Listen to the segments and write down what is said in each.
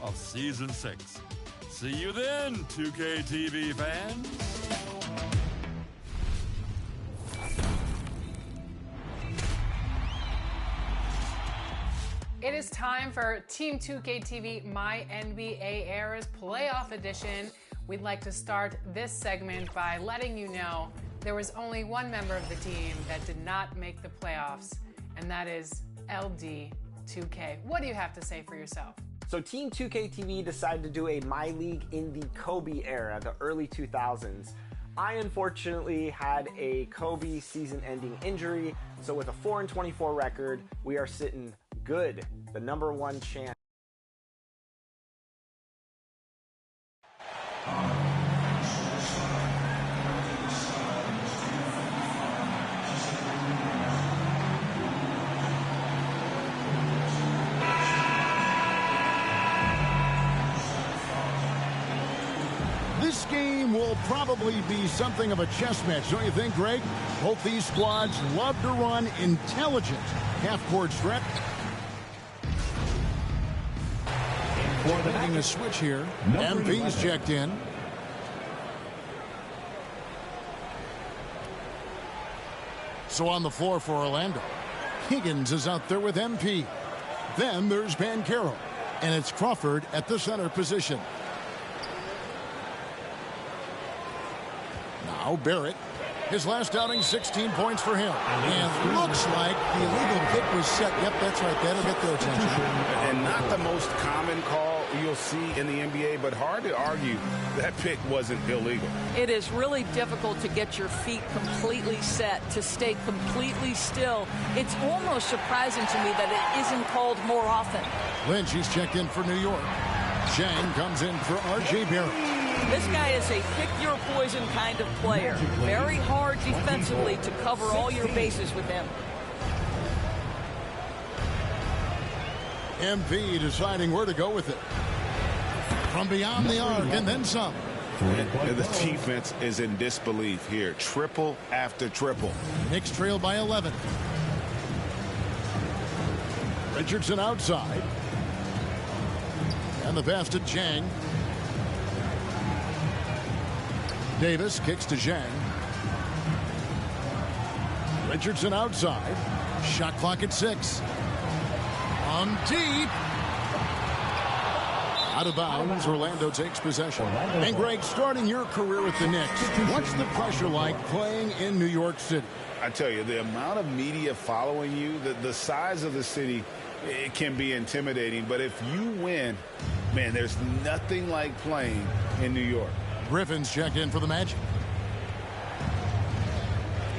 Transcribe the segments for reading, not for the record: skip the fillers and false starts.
of Season 6. See you then, 2K TV fans. It is time for Team 2K TV My NBA Eras Playoff Edition. We'd like to start this segment by letting you know there was only one member of the team that did not make the playoffs, and that is LD2K. What do you have to say for yourself? So Team 2K TV decided to do a My League in the Kobe era, the early 2000s. I unfortunately had a Kobe season-ending injury, so with a 4-24 record, we are sitting good, the #1 champ. This game will probably be something of a chess match, don't you think, Greg? Both these squads love to run intelligent half-court stretch. Making a switch here. MP's checked in. So on the floor for Orlando, Higgins is out there with MP. Then there's Banchero, and it's Crawford at the center position. Now Barrett. His last outing, 16 points for him. And looks like the illegal kick was set. Yep, that's right. That'll get their attention. And not the most common call you'll see in the NBA, but hard to argue that pick wasn't illegal. It is really difficult to get your feet completely set, to stay completely still. It's almost surprising to me that it isn't called more often. Lynch, he's checked in for New York. Chang comes in for R.J. Barrett. This guy is a pick-your-poison kind of player. Very hard defensively to cover all your bases with him. MP deciding where to go with it. From beyond the arc and then some. And the defense is in disbelief here. Triple after triple. Knicks trail by 11. Richardson outside. And the pass to Chang. Davis kicks to Zhang. Richardson outside. Shot clock at 6. On deep. Out of bounds. Orlando takes possession. And Greg, starting your career with the Knicks, what's the pressure like playing in New York City? I tell you, the amount of media following you, the size of the city, it can be intimidating. But if you win, man, there's nothing like playing in New York. Griffin's checked in for the Magic.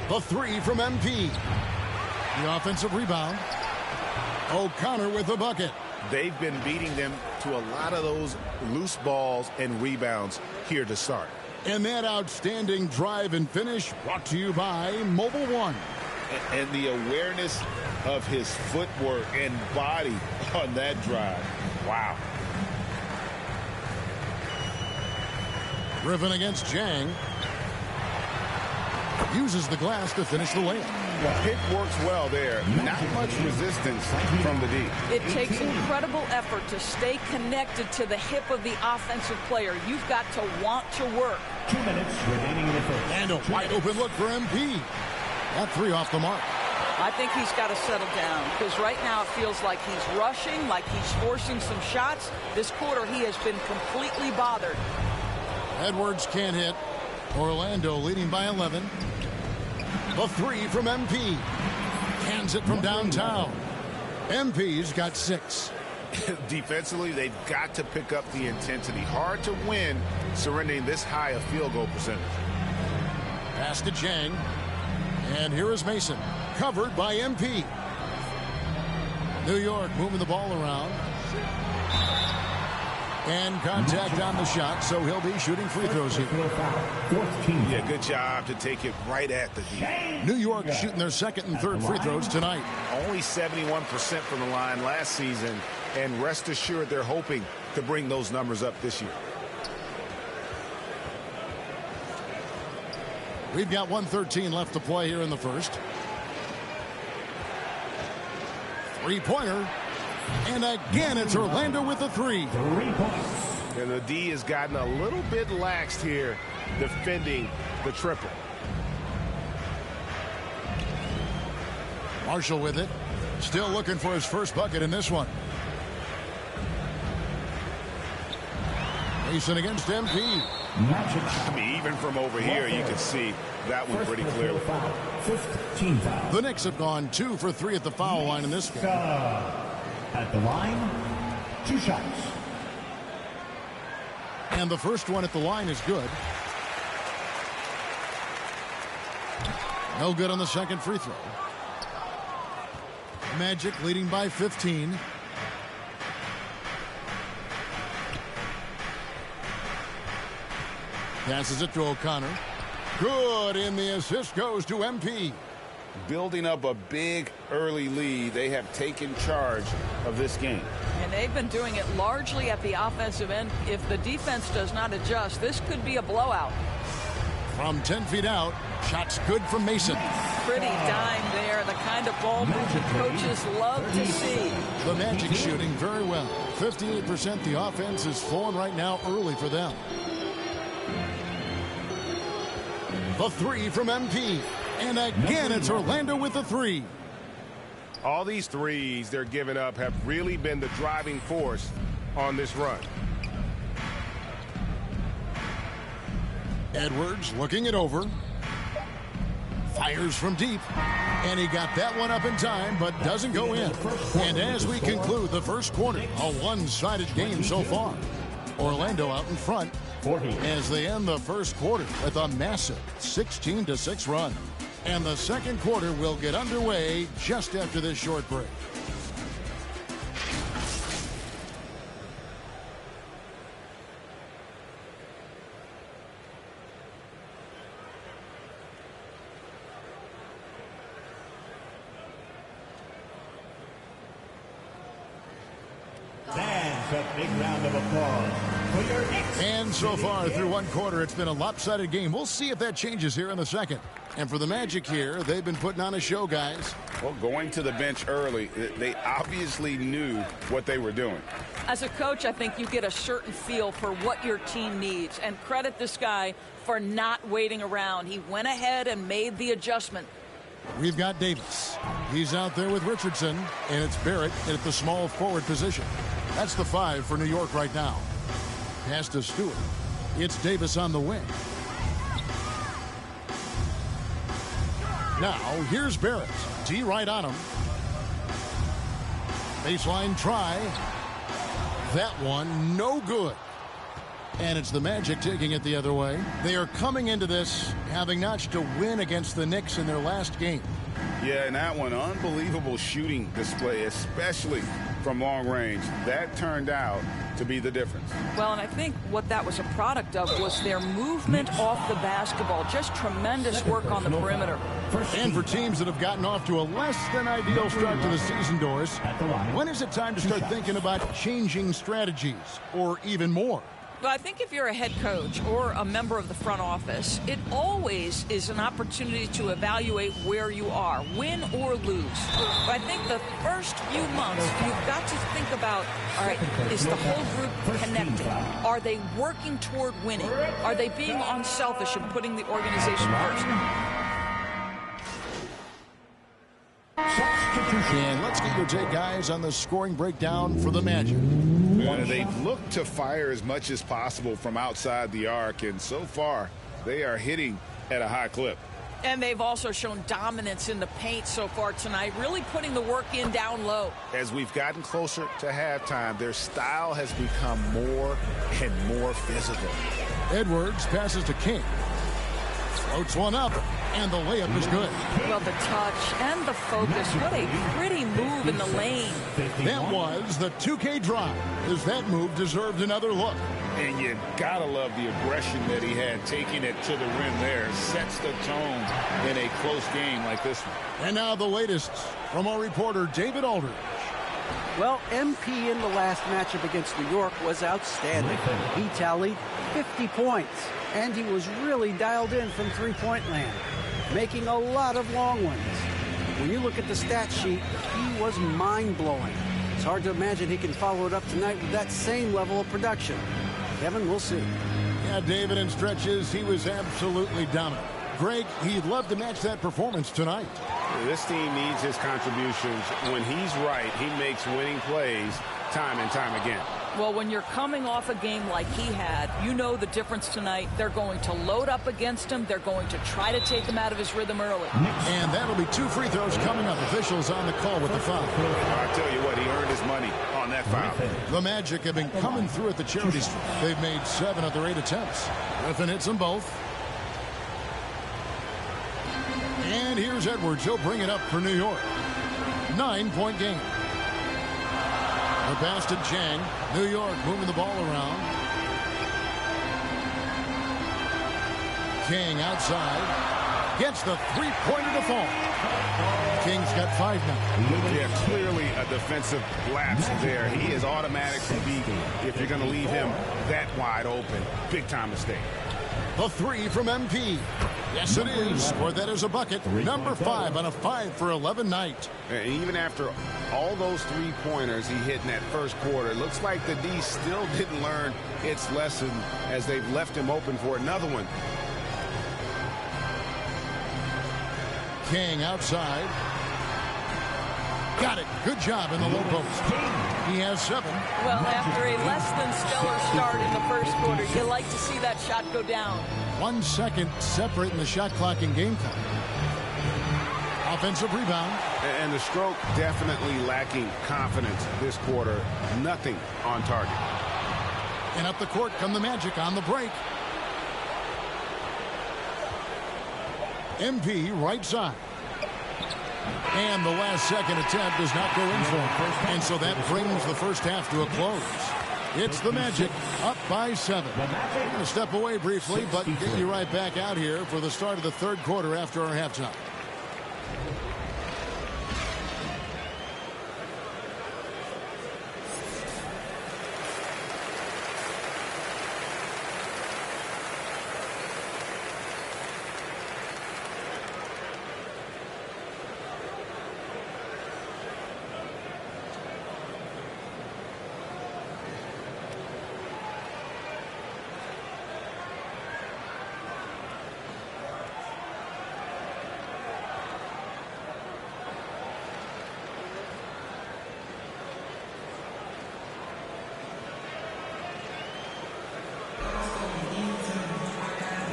The 3 from MP. The offensive rebound. O'Connor with the bucket. They've been beating them to a lot of those loose balls and rebounds here to start. And that outstanding drive and finish brought to you by Mobile One. And the awareness of his footwork and body on that drive. Wow. Griffin against Chang. Uses the glass to finish the layup. The hit works well there. Not much resistance from the D. It takes incredible effort to stay connected to the hip of the offensive player. You've got to want to work. 2 minutes remaining in the first. And a wide open look for MP. That 3 off the mark. I think he's got to settle down because right now it feels like he's rushing, like he's forcing some shots. This quarter he has been completely bothered. Edwards can't hit. Orlando leading by 11. The 3 from MP. Hands it from downtown. MP's got 6. Defensively, they've got to pick up the intensity. Hard to win surrendering this high a field goal percentage. Pass to Chang. And here is Mason. Covered by MP. New York moving the ball around. And contact on the shot, so he'll be shooting free throws here. Yeah, good job to take it right at the D. New York shooting their second and third free throws tonight. Only 71% from the line last season, and rest assured they're hoping to bring those numbers up this year. We've got 1:13 left to play here in the first. Three-pointer. And again, it's Orlando with the 3. 3 points. And the D has gotten a little bit laxed here defending the triple. Marshall with it. Still looking for his first bucket in this one. Mason against MP. I mean, even from over here, you can see that one pretty clearly. 15 foul. The Knicks have gone 2 for 3 at the foul line in this game. At the line, 2 shots. And the first one at the line is good. No good on the second free throw. Magic leading by 15. Passes it to O'Connor. Good, and the assist goes to MP. Building up a big early lead, they have taken charge of this game. And they've been doing it largely at the offensive end. If the defense does not adjust, this could be a blowout. From 10 feet out, shots good from Mason. Pretty dime there, the kind of ball movement coaches love to see. The Magic shooting very well. 58% the offense is flowing right now early for them. The 3 from MP. And again, it's Orlando with the 3. All these threes they're giving up have really been the driving force on this run. Edwards looking it over. Fires from deep. And he got that one up in time, but doesn't go in. And as we conclude the first quarter, a one-sided game so far. Orlando out in front as they end the first quarter with a massive 16-6 run. And the second quarter will get underway just after this short break. That's a big round of applause for your Knicks. And so far through one quarter, it's been a lopsided game. We'll see if that changes here in the second. And for the Magic here, they've been putting on a show, guys. Well, going to the bench early, they obviously knew what they were doing. As a coach, I think you get a certain feel for what your team needs. And credit this guy for not waiting around. He went ahead and made the adjustment. We've got Davis. He's out there with Richardson, and it's Barrett at the small forward position. That's the 5 for New York right now. Pass to Stewart. It's Davis on the wing. Now, here's Barrett. D right on him. Baseline try. That one, no good. And it's the Magic taking it the other way. They are coming into this having notched a win against the Knicks in their last game. Yeah, and that one, unbelievable shooting display, especially from long range. That turned out to be the difference. Well, and I think what that was a product of was their movement off the basketball. Just tremendous work on the perimeter. And for teams that have gotten off to a less than ideal start to the season, Doris, when is it time to start thinking about changing strategies or even more? Well, I think if you're a head coach or a member of the front office, it always is an opportunity to evaluate where you are, win or lose. But I think the first few months, you've got to think about, all right, is the whole group connected? Are they working toward winning? Are they being unselfish and putting the organization first? And let's get your take, guys, on the scoring breakdown for the Magic. They've looked to fire as much as possible from outside the arc, and so far they are hitting at a high clip. And they've also shown dominance in the paint so far tonight, really putting the work in down low. As we've gotten closer to halftime, their style has become more and more physical. Edwards passes to King. Floats one up, and the layup is good. Well, the touch and the focus. What a pretty move in the lane. That was the 2K drive, as that move deserved another look. And you gotta love the aggression that he had, taking it to the rim there. Sets the tone in a close game like this one. And now the latest from our reporter, David Aldridge. Well, MP in the last matchup against New York was outstanding. He tallied 50 points, and he was really dialed in from three-point land, making a lot of long ones. When you look at the stat sheet, he was mind-blowing. hard to imagine he can follow it up tonight with that same level of production. Kevin, we'll see. Yeah, David, in stretches, he was absolutely dominant. Greg, he'd love to match that performance tonight. This team needs his contributions. When he's right, he makes winning plays time and time again. Well, when you're coming off a game like he had, you know the difference tonight. They're going to load up against him. They're going to try to take him out of his rhythm early. And that'll be 2 free throws coming up. Officials on the call with the foul. I tell you what, he earned his money on that foul. The Magic have been coming through at the charity stripe. They've made 7 of their 8 attempts. Griffin hits them both. And here's Edwards. He'll bring it up for New York. 9-point game. The pass to Jang. New York moving the ball around. King outside. Gets the three-pointer to fall. King's got 5 now. Yeah, clearly a defensive lapse there. He is automatically beat if you're going to leave him that wide open. Big-time mistake. The 3 from MP. Yes, it is. For that is a bucket. Number 5 on a 5 for 11 night. And even after all those 3-pointers he hit in that first quarter, it looks like the D still didn't learn its lesson as they've left him open for another one. King outside. Got it. Good job in the low post. He has 7. Well, after a less than stellar start in the first quarter, you like to see that shot go down. 1 second separating the shot clock and game clock. Offensive rebound. And the stroke definitely lacking confidence this quarter. Nothing on target. And up the court come the Magic on the break. MP right side. And the last second attempt does not go in for him. And so that brings the first half to a close. It's the Magic up by 7. We're going to step away briefly, but get you right back out here for the start of the third quarter after our halftime.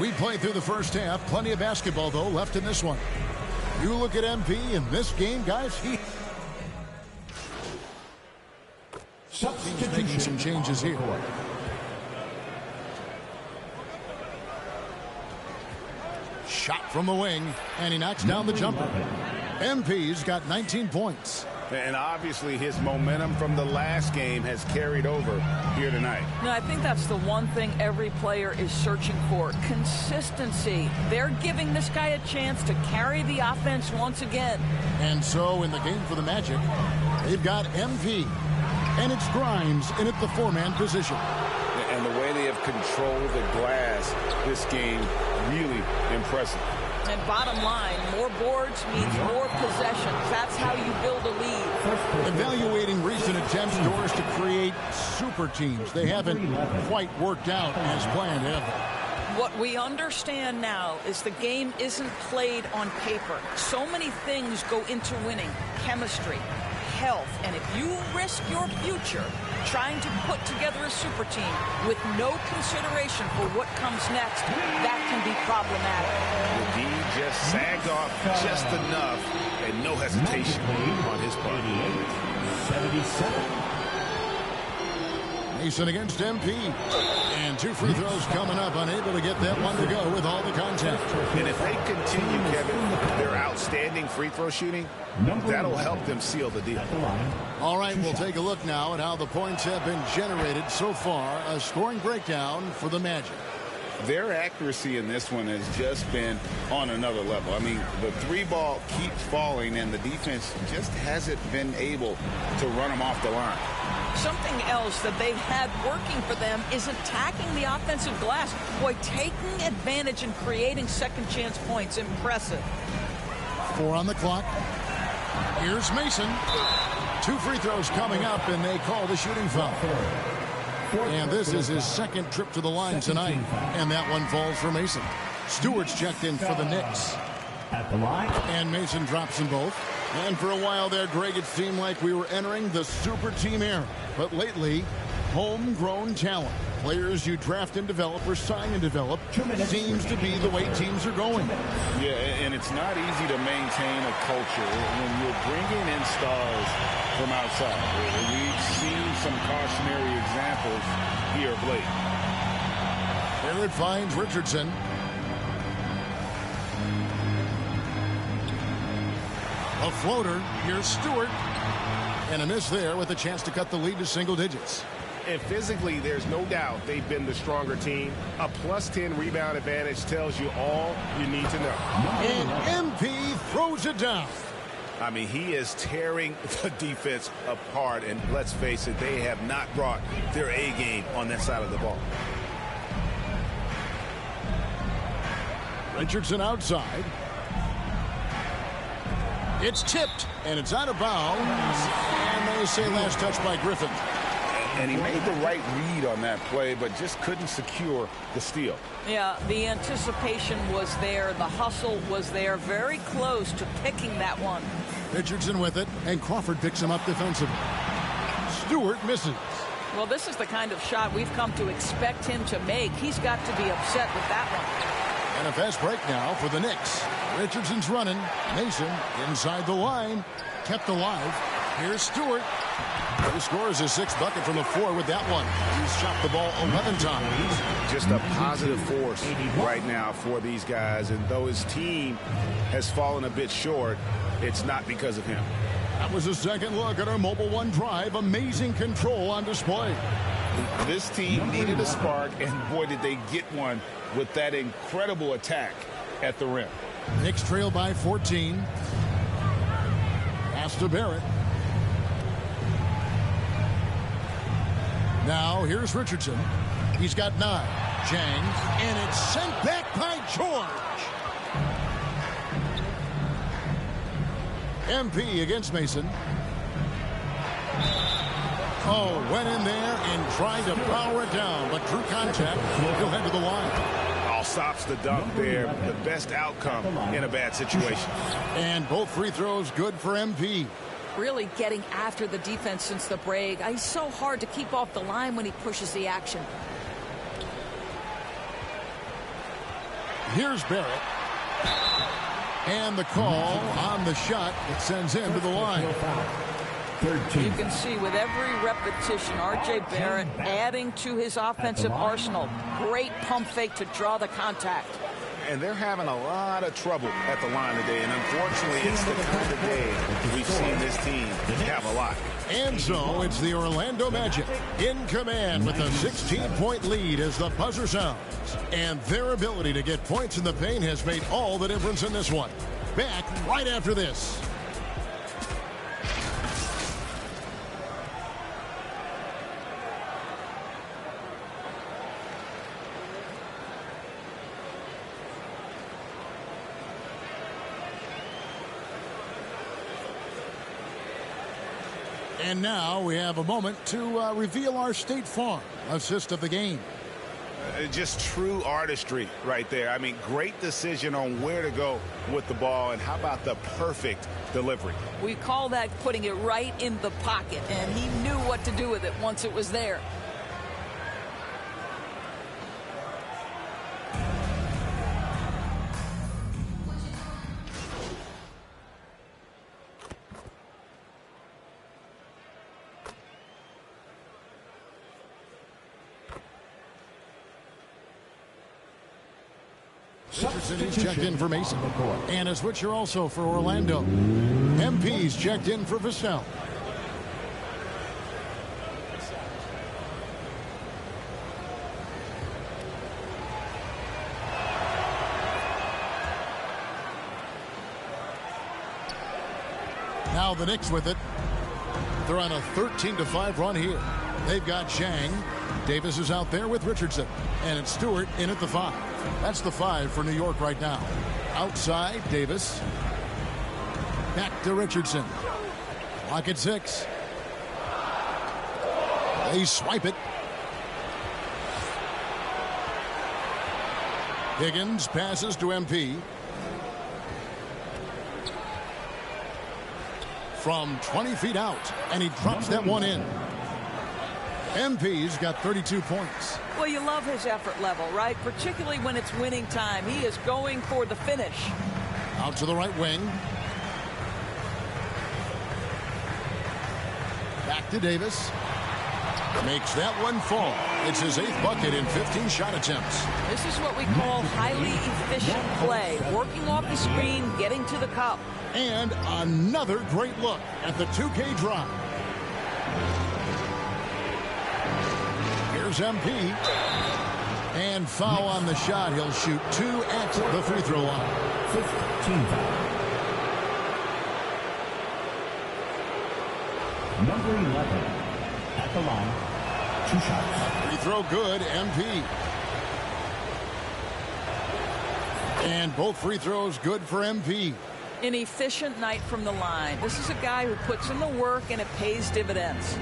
We played through the first half. Plenty of basketball, though, left in this one. You look at MP in this game, guys. He's making some changes here. Shot from the wing, and he knocks down the jumper. MP's got 19 points. And obviously his momentum from the last game has carried over here tonight. No, I think that's the one thing every player is searching for. Consistency. They're giving this guy a chance to carry the offense once again. And so in the game for the Magic, they've got MP. And it's Grimes in at the 4-man position. And the way they have controlled the glass this game, really impressive. And bottom line, more boards means more possessions. That's how you build a lead. Evaluating recent attempts, Doris, to create super teams. They haven't quite worked out as planned, have they? What we understand now is the game isn't played on paper. So many things go into winning. Chemistry, health, and if you risk your future trying to put together a super team with no consideration for what comes next, that can be problematic. The D just sagged off just enough and no hesitation on his part. 77. Mason against MP. And 2 free throws coming up, unable to get that one to go with all the contact. And if they continue, Kevin, their outstanding free throw shooting, that'll help them seal the deal. All right, we'll take a look now at how the points have been generated so far. A scoring breakdown for the Magic. Their accuracy in this one has just been on another level. I mean, the 3-ball keeps falling, and the defense just hasn't been able to run them off the line. Something else that they've had working for them is attacking the offensive glass. Boy, taking advantage and creating second chance points. Impressive. 4 on the clock. Here's Mason. 2 free throws coming up, and they call the shooting foul. And this is his second trip to the line tonight, and that one falls for Mason. Stewart's checked in for the Knicks. At the line. And Mason drops them both. And for a while there, Greg, it seemed like we were entering the super team era. But lately, homegrown talent, players you draft and develop or sign and develop, seems to be the way teams are going. Yeah, and it's not easy to maintain a culture when you're bringing in stars from outside. We've seen some cautionary examples here of late. Here it finds Richardson. A floater. Here's Stewart. And a miss there with a chance to cut the lead to single digits. And physically, there's no doubt they've been the stronger team. A +10 rebound advantage tells you all you need to know. And MP throws it down. I mean, he is tearing the defense apart. And let's face it, they have not brought their A game on that side of the ball. Richardson outside. It's tipped, and it's out of bounds. And they say last touch by Griffin. And he made the right read on that play, but just couldn't secure the steal. Yeah, the anticipation was there. The hustle was there. Very close to picking that one. Richardson with it, and Crawford picks him up defensively. Stewart misses. Well, this is the kind of shot we've come to expect him to make. He's got to be upset with that one. And a fast break now for the Knicks. Richardson's running. Mason inside the line. Kept alive. Here's Stewart. He scores his 6th bucket from the floor with that one. He's shot the ball 11 times. Just a positive force right now for these guys. And though his team has fallen a bit short, it's not because of him. That was a second look at our Mobile One drive. Amazing control on display. This team needed a spark, and boy, did they get one with that incredible attack at the rim. Knicks trail by 14. Pass to Barrett. Now here's Richardson. He's got 9. Chang, and it's sent back by George. MP against Mason. Oh, went in there and tried to power it down, but drew contact. He'll head to the line. All stops the dunk there. The best outcome in a bad situation. And both free throws good for MP. Really getting after the defense since the break. He's so hard to keep off the line when he pushes the action. Here's Barrett. And the call on the shot that sends him to the line. You can see with every repetition, R.J. Barrett adding to his offensive arsenal. Great pump fake to draw the contact. And they're having a lot of trouble at the line today. And unfortunately, it's the kind of day we've seen this team have a lot. And so it's the Orlando Magic in command with a 16-point lead as the buzzer sounds. And their ability to get points in the paint has made all the difference in this one. Back right after this. And now we have a moment to reveal our State Farm assist of the game. Just true artistry right there. I mean, great decision on where to go with the ball, and how about the perfect delivery? We call that putting it right in the pocket, and he knew what to do with it once it was there. Richardson is checked in for Mason. And a switcher also for Orlando. MP's checked in for Vassell. Now the Knicks with it. They're on a 13-5 run here. They've got Chang. Davis is out there with Richardson. And it's Stewart in at the 5. That's the 5 for New York right now. Outside, Davis. Back to Richardson. Clock at 6. They swipe it. Higgins passes to MP. From 20 feet out, and he drops that one in. MP's got 32 points. Well, you love his effort level, right? Particularly when it's winning time. He is going for the finish. Out to the right wing. Back to Davis. Makes that one fall. It's his 8th bucket in 15 shot attempts. This is what we call highly efficient play. Working off the screen, getting to the cup. And another great look at the 2K drive. Here's MP. And foul on the shot. He'll shoot 2 at the free throw line. 15 foul. Number 11 at the line. 2 shots. Free throw good, MP. And both free throws good for MP. An efficient night from the line. This is a guy who puts in the work and it pays dividends.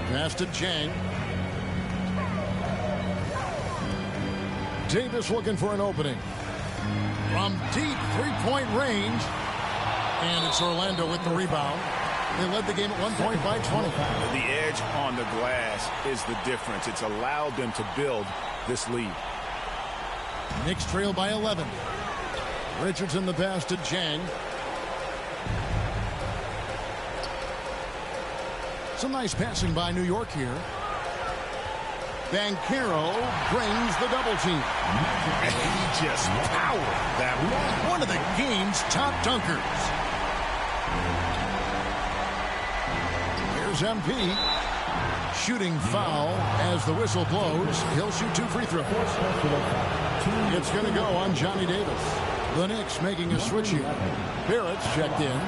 Pass to Chang. Davis looking for an opening. From deep three-point range. And it's Orlando with the rebound. They led the game at one point by 20. The edge on the glass is the difference. It's allowed them to build this lead. Knicks trail by 11. Richardson the pass to Chang. Some nice passing by New York here. Banchero brings the double team. He just powered that one of the game's top dunkers. Here's MP. Shooting foul as the whistle blows. He'll shoot 2 free throws. It's going to go on Johnny Davis. The Knicks making a switch here. Barrett's checked in.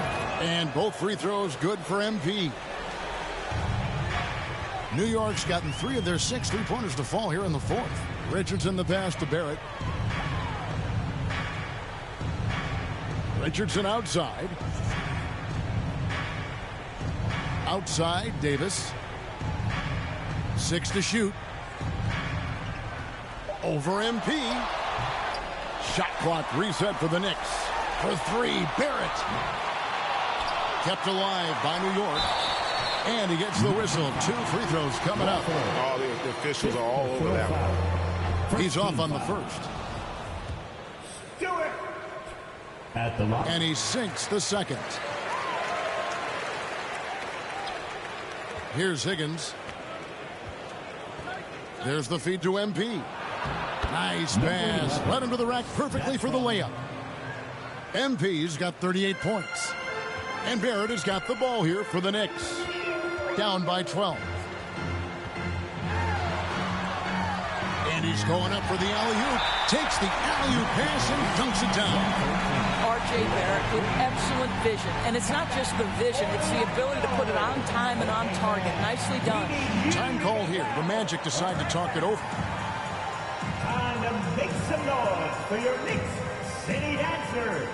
And both free throws good for MP. New York's gotten 3 of their 6 3-pointers to fall here in the 4th. Richardson the pass to Barrett. Richardson outside. Outside, Davis. 6 to shoot. Over MP. Shot clock reset for the Knicks. For 3, Barrett. Kept alive by New York. And he gets the whistle. 2 free throws coming up. All the officials are all over that one. He's off on the first. Do it. At the line. And he sinks the second. Here's Higgins. There's the feed to MP. Nice pass. Led him to the rack perfectly for the layup. MP's got 38 points. And Barrett has got the ball here for the Knicks. Down by 12. And he's going up for the alley-oop. Takes the alley-oop pass and dunks it down. R.J. Barrett with excellent vision. And it's not just the vision, it's the ability to put it on time and on target. Nicely done. Time called here. The Magic decide to talk it over. Time to make some noise for your Knicks City Dancers.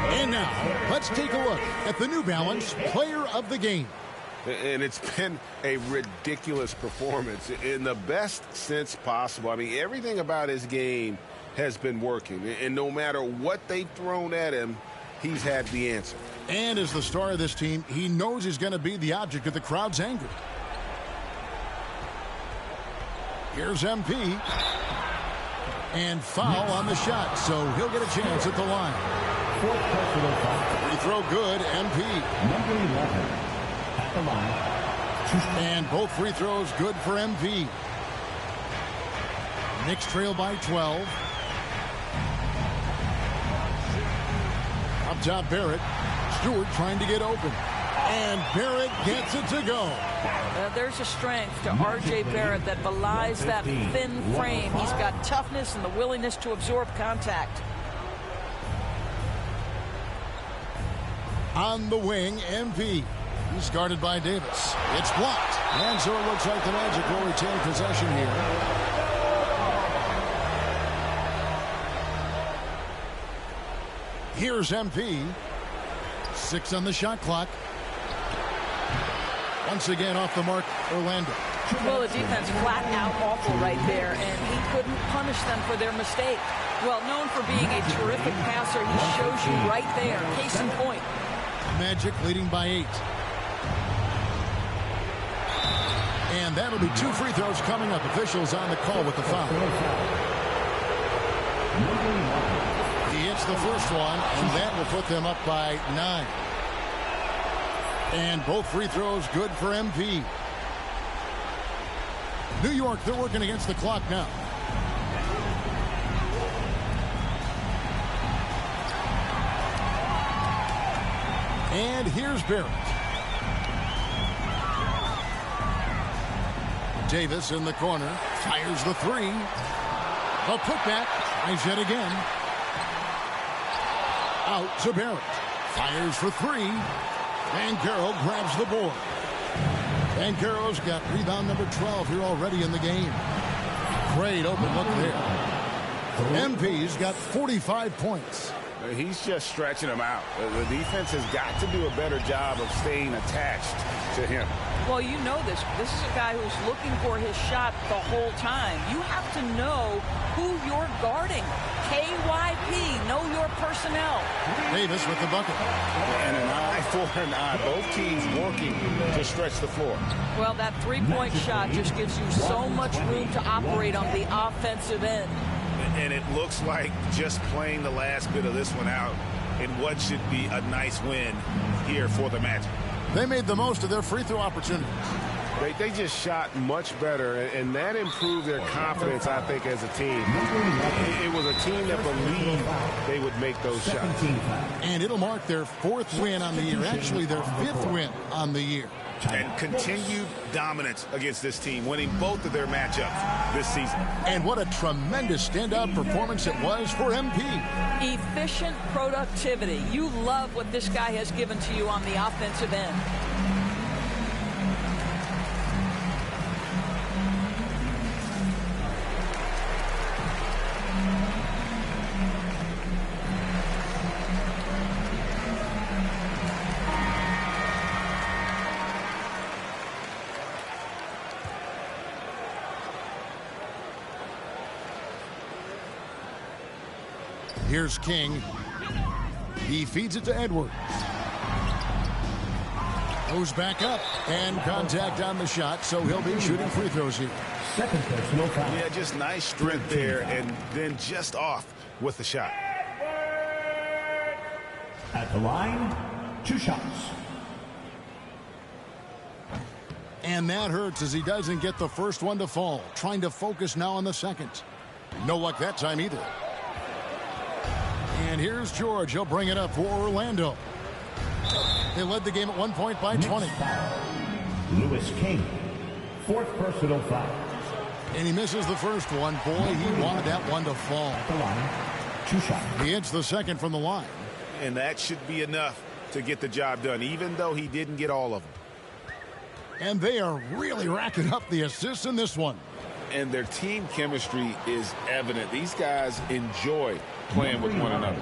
And now, let's take a look at the New Balance Player of the Game. And it's been a ridiculous performance in the best sense possible. I mean, everything about his game has been working. And no matter what they've thrown at him, he's had the answer. And as the star of this team, he knows he's going to be the object of the crowd's anger. Here's MP. And foul on the shot, so he'll get a chance at the line. Free throw good, MP. Number 11 at the line. And both free throws good for MP. Knicks trail by 12. Up top, Barrett. Stewart trying to get open. And Barrett gets it to go. There's a strength to R.J. Barrett that belies that thin frame. He's got toughness and the willingness to absorb contact. On the wing, MP. He's guarded by Davis. It's blocked. And so it looks like the Magic will retain possession here. Here's MP. 6 on the shot clock. Once again off the mark, Orlando. Well, the defense flat out awful right there, and he couldn't punish them for their mistake. Well, known for being a terrific passer, he shows you right there. Case in point. Magic leading by 8. And that'll be 2 free throws coming up. Officials on the call with the foul. He hits the first one, and that will put them up by 9. And both free throws good for MP. New York, they're working against the clock now. And here's Barrett. Davis in the corner. Fires the 3. A putback. Tries yet again. Out to Barrett. Fires for 3. Banchero grabs the board. Banchero's got rebound number 12 here already in the game. Great open look there. MP's got 45 points. He's just stretching them out. The defense has got to do a better job of staying attached to him. Well, you know this. This is a guy who's looking for his shot the whole time. You have to know who you're guarding. KYP, know your personnel. Davis with the bucket. And an eye for an eye. Both teams working to stretch the floor. Well, that three-point shot just gives you so much room to operate on the offensive end. And it looks like just playing the last bit of this one out in what should be a nice win here for the Magic. They made the most of their free throw opportunities. They just shot much better, and that improved their confidence, I think, as a team. It was a team that believed they would make those shots. And it'll mark their 4th win on the year, actually their 5th win on the year. And continued dominance against this team, winning both of their matchups this season. And what a tremendous standout performance it was for MP. Efficient productivity. You love what this guy has given to you on the offensive end. Here's King. He feeds it to Edwards. Goes back up and contact on the shot, so he'll be shooting free throws here. Second personal foul. Yeah, just nice strength there, and then just off with the shot. At the line, 2 shots. And that hurts as he doesn't get the first one to fall. Trying to focus now on the second. No luck that time either. And here's George. He'll bring it up for Orlando. They led the game at 1 point by 20. Louis King, 4th personal foul. And he misses the first one. Boy, he wanted that one to fall. At the line, 2 shots. He hits the second from the line. And that should be enough to get the job done, even though he didn't get all of them. And they are really racking up the assists in this one. And their team chemistry is evident. These guys enjoy playing with one another.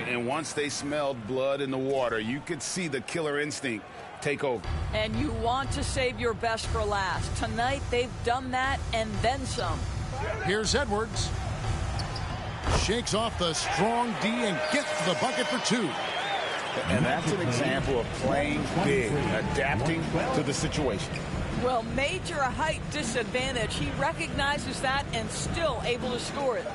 And once they smelled blood in the water, you could see the killer instinct take over. And you want to save your best for last. Tonight, they've done that and then some. Here's Edwards. Shakes off the strong D and gets the bucket for 2. And that's an example of playing big, adapting to the situation. Well, major height disadvantage. He recognizes that and still able to score it.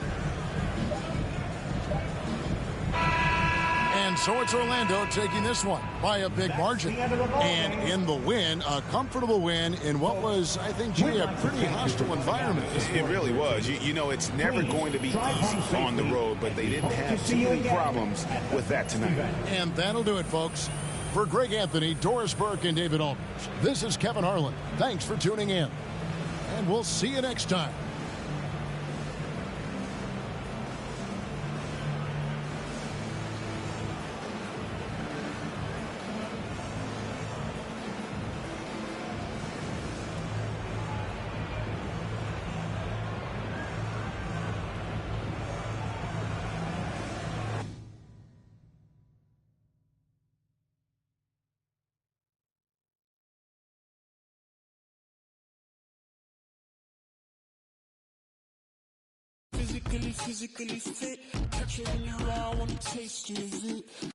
And so it's Orlando taking this one by a big margin. And in the win, a comfortable win in what was, I think, Jay, a pretty hostile environment. It really was. You know, it's never going to be easy on the road, but they didn't have too many problems with that tonight. And that'll do it, folks. For Greg Anthony, Doris Burke, and David Aldridge, this is Kevin Harlan. Thanks for tuning in. And we'll see you next time. Physically fit. Catch it in your eye, I wanna taste of it.